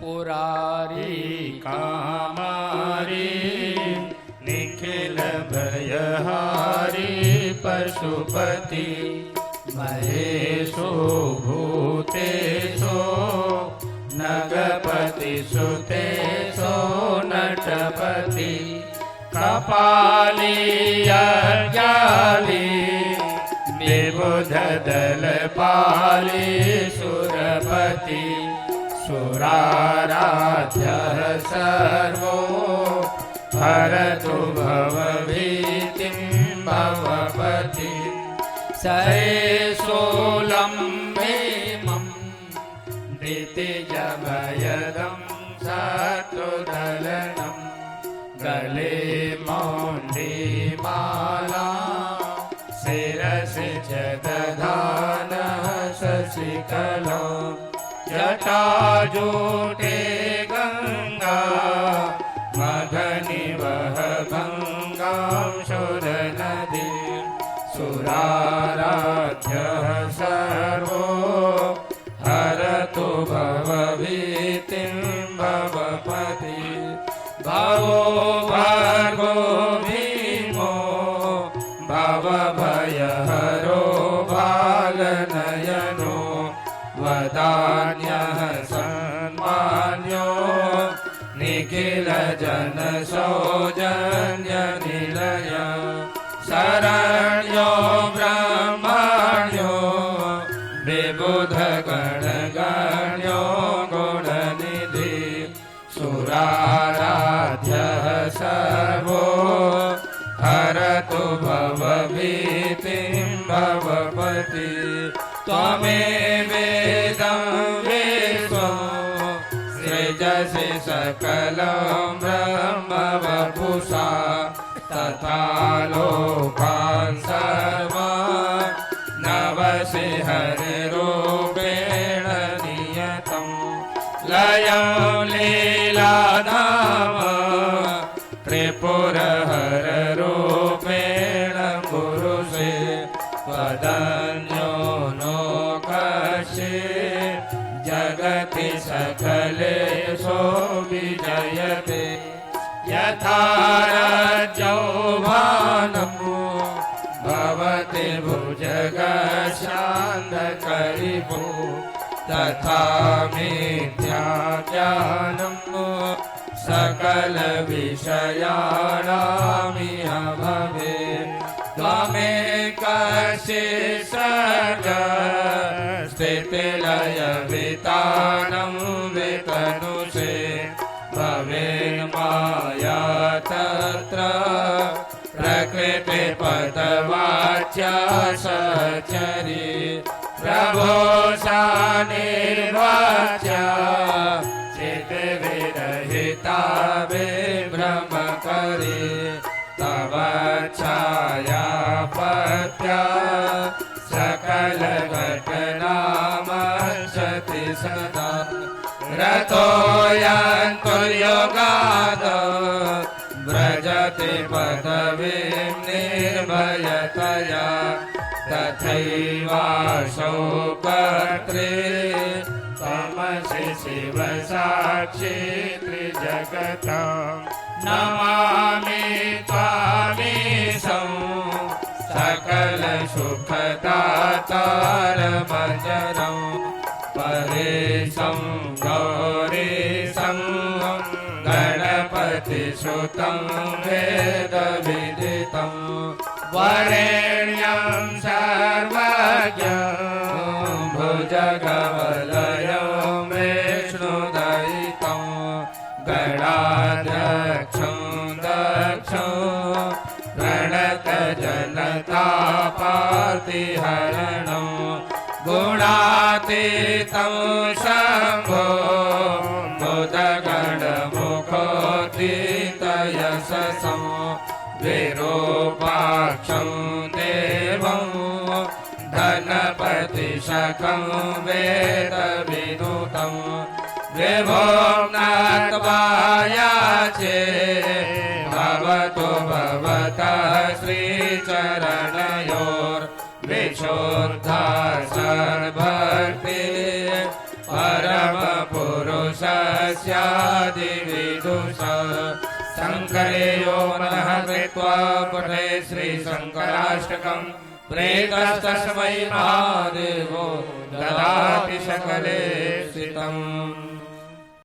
पुरारी कामारी निखिल भयहारी पशुपति महेशो भूतेशो नगपति सुतेशो नटपति कपाली अज्ञाली विबुध दलपाली सुरपति सुराराध्यः servo हरतु भवभीतिं भवपति सहेशोलम्बेमं दितिजभयदं शत्रुदलनं गले मौण्डीमाला शिरसि च दधानः शशिकला जटाजूटे गंगा मघनिवह गंगां शोधनदी सुराराध्यः सर्वो हरतु भवभीतिं भवपति भवो भर्गो भीमो भवभयहरो बालनयनो वदान्यः सम्मान्यो निखिल जन सौजन्य निलय शरण्यो ब्रह्मण्यो विबुध गणगण्यो गुणनिधि सुराराध्यः सर्वो हरतु भवभीतिं भवपति त्वमेवेदं विश्वं सृजसि सकलं ब्रह्मवपुषा तथा लोकान् सर्वान् नवसि हरिरूपेण नियतं लयं लीलाधाम त्रिपुरहररूपेण पुरुषे वदन्यो नो कश्चित् जगति सकलेषु विजयते यथा रज्जौभानम् भवति भुजगशान्तकरिभो तथा मिथ्याज्ञानम् सकलविषयाणामिह भवेत् त्वमेकशिषग स्थितिलयवितानं वितनुषे भवेन्माया तत्र प्रकृतिपदवाच्या सचरी प्रभो सा निर्वाच्या चिद्विरहिता विभ्रम करे तव छाया पत्या सकल घटनामर्शति सदा रतोऽयन्तुर्योगाद व्रजति पदवीं निर्भयतया तथैवासौ कर्त्रे तमसि शिव साक्षी त्रिजगतां नमामि त्वामीशं सकल सुखदातारमजरं परेशं गौरीशं गणपतिसुतं वेदविदितं वरेण्यं सर्वज्ञं भुजगवलयं विष्णुदयितं गणाध्यक्षं दक्षं प्रणतजनतापातिहरणं गुणातीतं शम्भो मुदगणमुखोदितयशसं विरूपाक्षं देवं धनपतिशकं वेदविनुतं विभों नत्वा याचे भवतु भवतः श्रीचरणयोर्विशुद्धा सद्भक्ति परमपुरुषस्य स्यादिविदुष शङ्करे यो मनः कृत्वा पठे श्रीशङ्कराष्टकम् प्रेतस्तस्मै महादेवो ददाति सकले स्थितम्